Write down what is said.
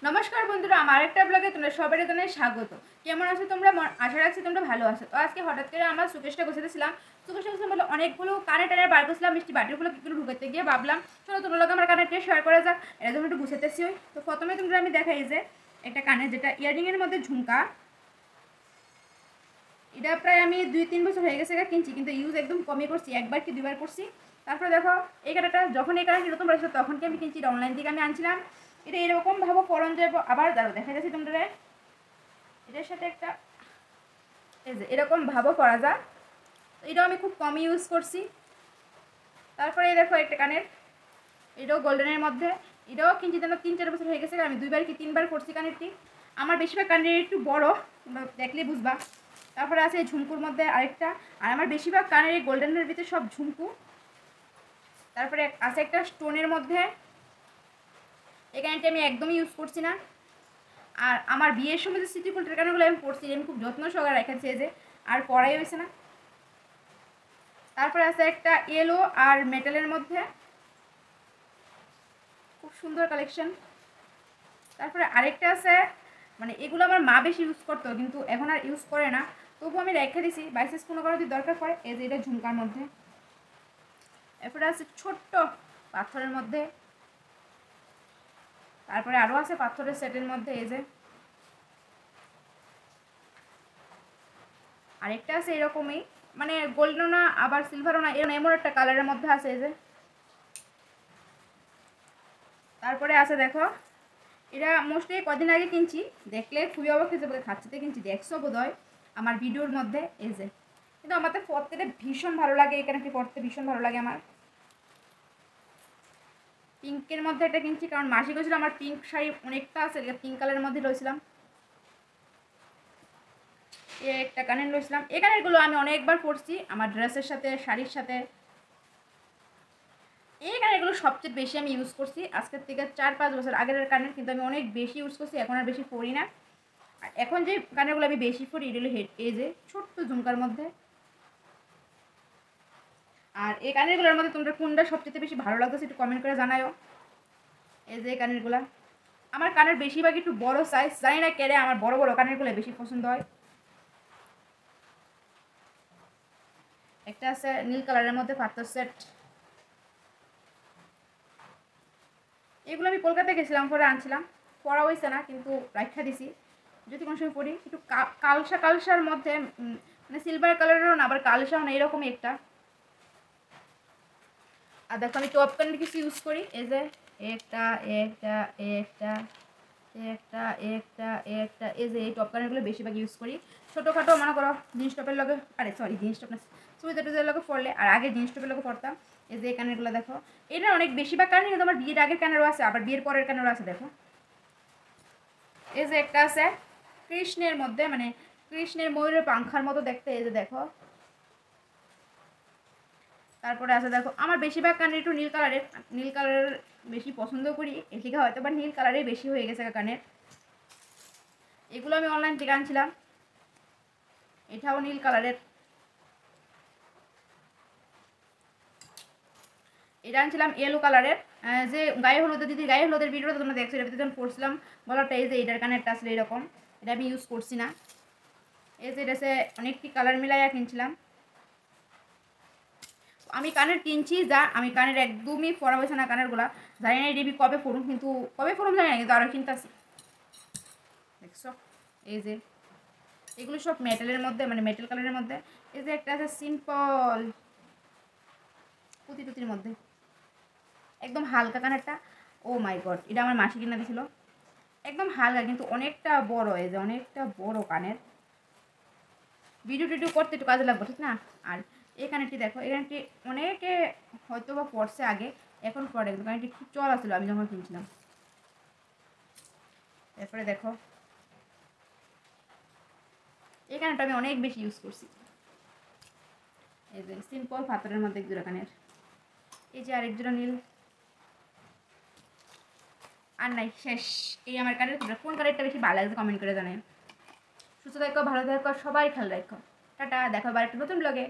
নমস্কার বন্ধুরা, আমার একটা ব্লগে তোমরা সবাই জানাই স্বাগত। কেমন আছো তোমরা? আশা রাখছি তোমরা ভালো আছো। তো আজকে হঠাৎ করে আমার সুকেশটা গোছাতেছিলাম। বলে অনেকগুলো কানে টানে বার করছিলাম, মিষ্টি বাটিগুলো কিগুলো ঢুকাতে গিয়ে ভাবলাম চলো তোমার লগে আমার কানেরটা শেয়ার করা যাক। এটা যখন একটু গুছাতেছি ওই তো প্রথমে তোমরা আমি দেখাই যে একটা কানে যেটা ইয়ারিংয়ের মধ্যে ঝুমকা। এটা প্রায় আমি 2-3 বছর হয়ে গেছে কিনছি, কিন্তু ইউজ একদম কমই করছি, একবার কি দুবার করছি। তারপরে দেখো এই কানেরটা যখন এই কানেরটা নতুন বেরোছিল তখন কি আমি কিনছি, এটা অনলাইন থেকে আমি আনছিলাম। এটা এরকম ভাবো ফলন যাবো, আবার দাঁড়ো দেখা যাচ্ছে তোমরা এটার সাথে একটা এই যে এরকম ভাবও করা যায়। এটাও আমি খুব কম ইউজ করছি। তারপরে এই দেখো একটা কানের, এটাও গোল্ডেনের মধ্যে, এটাও কিনছি যেন 3-4 বছর হয়ে গেছে, আমি 2বার কি 3বার করছি কানেরটি। আমার বেশিরভাগ কানের একটু বড়, তোমরা দেখলেই বুঝবা। তারপরে আছে এই ঝুমকুর মধ্যে আরেকটা, আর আমার বেশিরভাগ কানের এই গোল্ডেনের ভিতরে সব ঝুমকু। তারপরে আছে একটা স্টোনের মধ্যে, এই কানেরটি আমি একদমই ইউজ করছি না। আর আমার বিয়ের সময় যে সিটি গোল্ডের কানেরগুলো আমি পরছি, আমি খুব যত্ন সহকারে রেখেছি, যে আর পরাই হয়েছে না। তারপরে আছে একটা ইয়েলো আর মেটালের মধ্যে, খুব সুন্দর কালেকশন। তারপরে আরেকটা আছে, মানে এগুলো আমার মা বেশি ইউজ করতো, কিন্তু এখন আর ইউজ করে না, তবু আমি রেখে দিছি বাইসেস কোনো কারো যদি দরকার পড়ে। এই যে এটা ঝুমকার মধ্যে। এরপরে আছে ছোট্ট পাথরের মধ্যে। তারপরে আরও আছে পাথরের সেটের মধ্যে, এই যে আরেকটা আছে এরকমই, মানে গোল্ডও না আবার সিলভারও না, এমন একটা কালারের মধ্যে আছে, এই যে। তারপরে আছে দেখো, এটা মোস্টলি কদিন আগে কিনছি, দেখলে খুবই অবাক হয়ে যাবে, খাচ্ছিতে কিনছি, দেখছো বোধহয় আমার ভিডিওর মধ্যে, এই যে। কিন্তু আমার তো পরতে ভীষণ ভালো লাগে, এখানে পরতে ভীষণ ভালো লাগে আমার। পিঙ্কের মধ্যে এটা কিনছি, কারণ মাসি গেছিলো আমার পিঙ্ক শাড়ি অনেকটা আছে, পিঙ্ক কালারের মধ্যে রয়েছিলাম। একটা কানের রয়েছিলাম, এই কানেরগুলো আমি অনেকবার পরছি আমার ড্রেসের সাথে, শাড়ির সাথে। এই কানেরগুলো সবচেয়ে বেশি আমি ইউজ করছি, আজকের থেকে 4-5 বছর আগের কানের, কিন্তু আমি অনেক বেশি ইউজ করছি, এখন আর বেশি পরি না। আর এখন যে কানেরগুলো আমি বেশি পরি এটা হলো হেড, এই যে ছোট্ট ঝুমকার মধ্যে। আর এই কানেরগুলোর মধ্যে তোমরা কোনটা সবচেয়ে বেশি ভালো লাগতেছে একটু কমেন্ট করে জানাও। এই যে কানেরগুলা, আমার কানের বেশিরভাগ একটু বড় সাইজ, জানি না কেড়ে আমার বড় বড় কানেরগুলো বেশি পছন্দ হয়। একটা আছে নীল কালারের মধ্যে পাথর সেট, এগুলো আমি কলকাতায় গেছিলাম পরে আনছিলাম, পরা হয়েছে না, কিন্তু রাখা দিছি, যদি কোনো সময় পরি। একটু কালসা কালসার মধ্যে, মানে সিলভার কালারেরও না আবার কালসাও না, এরকমই একটা। আর দেখো আমি টপ কানের কিছু ইউজ করি, এই যে একটা একটা একটা একটা একটা একটা, এই যে এই টপ কানেরগুলো বেশিরভাগ ইউজ করি। ছোটোখাটো মনে করো জিন্স টপের লগে, আরে সরি জিন্স টপ না, চুড়িদার টুড়িদার লগে পরলে, আর আগে জিন্স টপের লগে পরতাম। এই যে এই কানেরগুলো দেখো, এটা অনেক বেশিরভাগ কানের, কিন্তু আমার বিয়ের আগের কানেরও আছে, আবার বিয়ের পরের কানেরও আছে। দেখো এই যে একটা আছে কৃষ্ণের মধ্যে, মানে কৃষ্ণের ময়ূরের পাংখার মতো দেখতে, এই যে দেখো। তারপরে আছে দেখো, আমার বেশিরভাগ কানের একটু নীল কালারের, নীল কালার বেশি পছন্দ করি, এদিকে হয়তো বা নীল কালারেই বেশি হয়ে গেছে কানের। এগুলো আমি অনলাইন থেকে আনছিলাম, এটাও নীল কালারের। এটা আনছিলাম ইয়েলো কালারের, যে গায়ে হলুদের দিদি গায়ে হলুদের ভিডিওটা তোমরা দেখছো, এটা যখন পড়ছিলাম বলাটা, এই যে এটার কানেরটা আসলে এরকম, এটা আমি ইউজ করছি না। এই যে এটা অনেকটি কালার মিলাইয়া কিনছিলাম। আমি কানের কিনছি, যা আমি কানের একদমই পরা হয়েছে না কানেরগুলা, জানি না রিবি কবে পড়ুন, কিন্তু কবে পড়ুন জানি না, কিন্তু আরও কিনতেছি। দেখছো এই যে এগুলো সব মেটালের মধ্যে, মানে মেটাল কালারের মধ্যে। এই যে একটা আছে সিম্পল পুঁতি টুতির মধ্যে, একদম হালকা কানেরটা। ও মাই গড, এটা আমার মাসি কিনা দিয়েছিল, একদম হালকা কিন্তু অনেকটা বড়, এই যে অনেকটা বড় কানের। ভিডিও টিডিও করতে একটু কাজে লাগবে, ঠিক না? আর এই কানেরটি দেখো, এই কানেরটি অনেকে হয়তো বা পড়ছে আগে, এখন পরে, কিন্তু কানেরটি খুব চল আসছিল আমি যখন কিনছিলাম। তারপরে দেখো এই কানেরটা আমি অনেক বেশি ইউজ করছি, এই যে সিম্পল পাথরের মধ্যে এক জোড়া কানের। এই যে আরেক জোড়া নীল, আর নাই, শেষ। এই আমার কানের। তোমরা কোন কানেরটা বেশি ভালো লাগছে কমেন্ট করে জানাই। সুস্থ থাকো, ভালো থাকো, সবাই খেয়াল রাখো। টাটা, দেখো আবার একটা নতুন ব্লগে।